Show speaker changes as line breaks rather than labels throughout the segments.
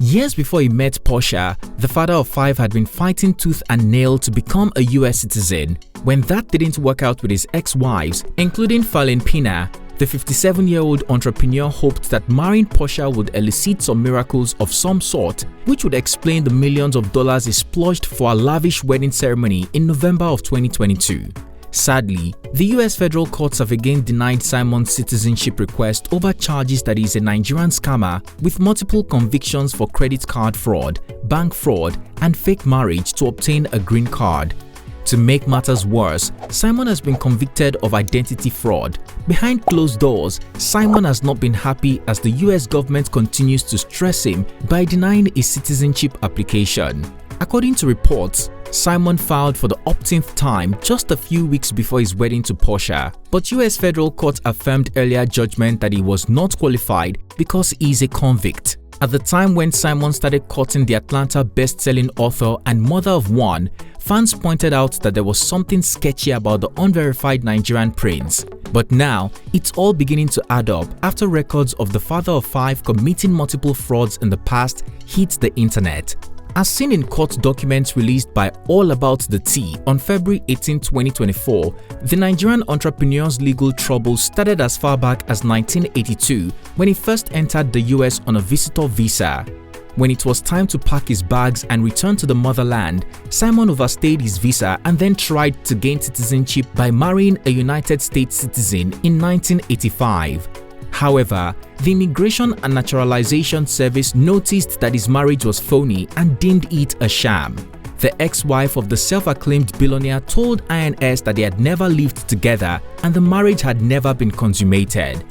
Years before he met Portia, the father of 5 had been fighting tooth and nail to become a US citizen. When that didn't work out with his ex-wives, including Valentina, the 57-year-old entrepreneur hoped that marrying Portia would elicit some miracles of some sort, which would explain the millions of dollars he splurged for a lavish wedding ceremony in November of 2022. Sadly, the US federal courts have again denied Simon's citizenship request over charges that he is a Nigerian scammer with multiple convictions for credit card fraud, bank fraud, and fake marriage to obtain a green card. To make matters worse, Simon has been convicted of identity fraud. Behind closed doors, Simon has not been happy as the US government continues to stress him by denying his citizenship application. According to reports, Simon filed for the umpteenth time just a few weeks before his wedding to Portia, but US federal court affirmed earlier judgment that he was not qualified because he is a convict. At the time when Simon started courting the Atlanta best-selling author and mother of 1, fans pointed out that there was something sketchy about the unverified Nigerian prince. But now, it's all beginning to add up after records of the father of 5 committing multiple frauds in the past hit the internet. As seen in court documents released by All About the Tea on February 18, 2024, the Nigerian entrepreneur's legal troubles started as far back as 1982 when he first entered the US on a visitor visa. When it was time to pack his bags and return to the motherland, Simon overstayed his visa and then tried to gain citizenship by marrying a United States citizen in 1985. However, the Immigration and Naturalization Service noticed that his marriage was phony and deemed it a sham. The ex-wife of the self-acclaimed billionaire told INS that they had never lived together and the marriage had never been consummated.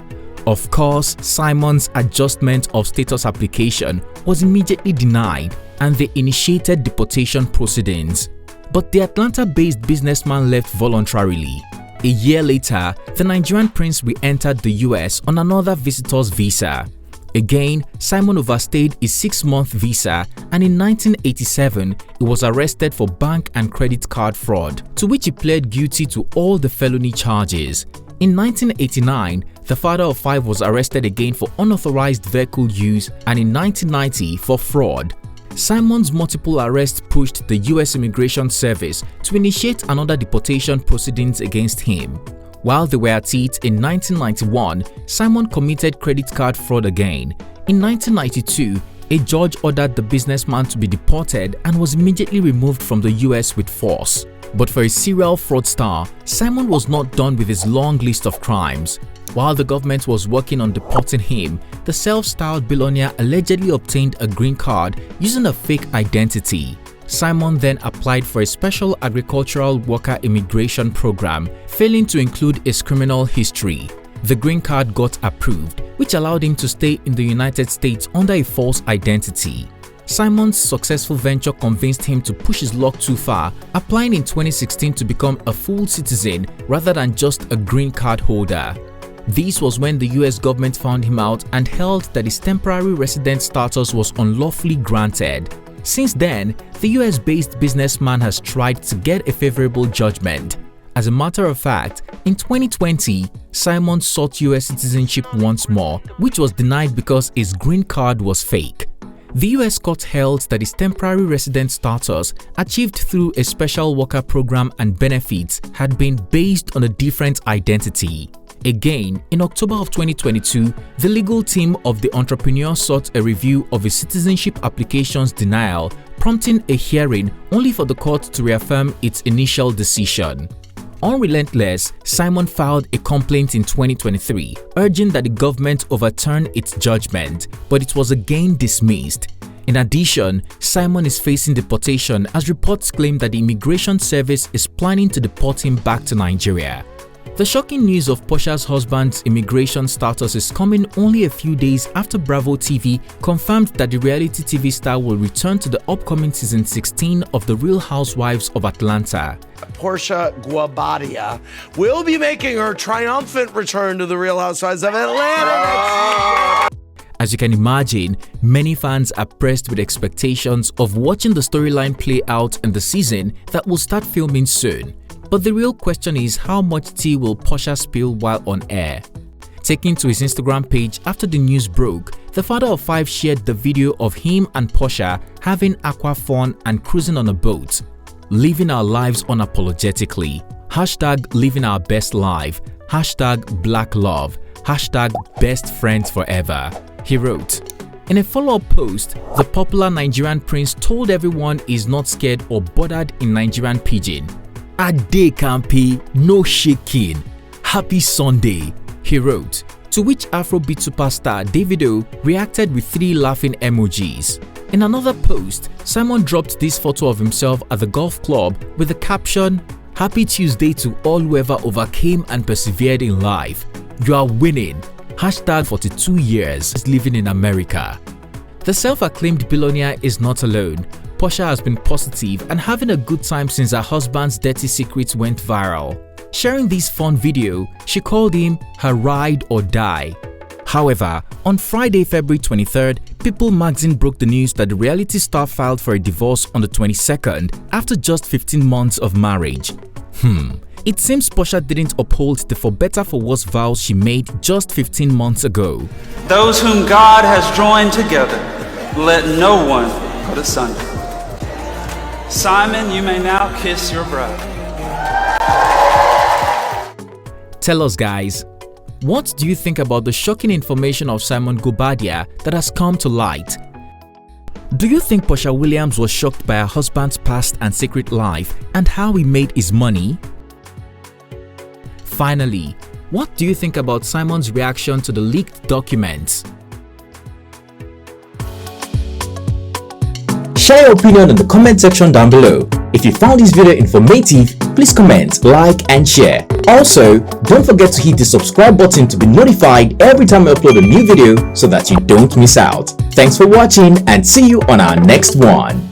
Of course, Simon's adjustment of status application was immediately denied and they initiated deportation proceedings. But the Atlanta-based businessman left voluntarily. A year later, the Nigerian prince re-entered the US on another visitor's visa. Again, Simon overstayed his 6-month visa and in 1987, he was arrested for bank and credit card fraud, to which he pled guilty to all the felony charges. In 1989, the father of 5 was arrested again for unauthorized vehicle use and in 1990 for fraud. Simon's multiple arrests pushed the US Immigration Service to initiate another deportation proceedings against him. While they were at it in 1991, Simon committed credit card fraud again. In 1992, a judge ordered the businessman to be deported and was immediately removed from the US with force. But for a serial fraudster, Simon was not done with his long list of crimes. While the government was working on deporting him, the self-styled billionaire allegedly obtained a green card using a fake identity. Simon then applied for a special agricultural worker immigration program, failing to include his criminal history. The green card got approved, which allowed him to stay in the United States under a false identity. Simon's successful venture convinced him to push his luck too far, applying in 2016 to become a full citizen rather than just a green card holder. This was when the US government found him out and held that his temporary resident status was unlawfully granted. Since then, the US-based businessman has tried to get a favorable judgment. As a matter of fact, in 2020, Simon sought US citizenship once more, which was denied because his green card was fake. The US court held that his temporary resident status, achieved through a special worker program and benefits, had been based on a different identity. Again, in October of 2022, the legal team of the entrepreneur sought a review of his citizenship application's denial, prompting a hearing only for the court to reaffirm its initial decision. Unrelentless, Simon filed a complaint in 2023, urging that the government overturn its judgment, but it was again dismissed. In addition, Simon is facing deportation as reports claim that the Immigration Service is planning to deport him back to Nigeria. The shocking news of Portia's husband's immigration status is coming only a few days after Bravo TV confirmed that the reality TV star will return to the upcoming season 16 of The Real Housewives of Atlanta.
Portia Guobadia will be making her triumphant return to The Real Housewives of Atlanta next year.
As you can imagine, many fans are pressed with expectations of watching the storyline play out in the season that will start filming soon. But the real question is, how much tea will Portia spill while on air? Taken to his Instagram page after the news broke, the father of 5 shared the video of him and Portia having aqua fun and cruising on a boat. Living our lives unapologetically. Hashtag living our best life. Hashtag black love. Hashtag best friends forever, he wrote. In a follow-up post, the popular Nigerian prince told everyone he's not scared or bothered in Nigerian pidgin. Ade Kampi, no shaking. Happy Sunday, he wrote, to which Afrobeat superstar Davido reacted with 3 laughing emojis. In another post, Simon dropped this photo of himself at the golf club with the caption, "Happy Tuesday to all whoever overcame and persevered in life. You are winning. Hashtag 42 years living in America." The self-acclaimed billionaire is not alone. Portia has been positive and having a good time since her husband's dirty secrets went viral. Sharing this fun video, she called him her ride or die. However, on Friday, February 23rd, People magazine broke the news that the reality star filed for a divorce on the 22nd after just 15 months of marriage. It seems Portia didn't uphold the for better for worse vows she made just 15 months ago.
Those whom God has joined together, let no one put asunder. Simon, you may now kiss your bride.
Tell us, guys, what do you think about the shocking information of Simon Guobadia that has come to light? Do you think Portia Williams was shocked by her husband's past and secret life and how he made his money? Finally, what do you think about Simon's reaction to the leaked documents?
Share your opinion in the comment section down below. If you found this video informative, please comment, like and share. Also, don't forget to hit the subscribe button to be notified every time I upload a new video so that you don't miss out. Thanks for watching and see you on our next one.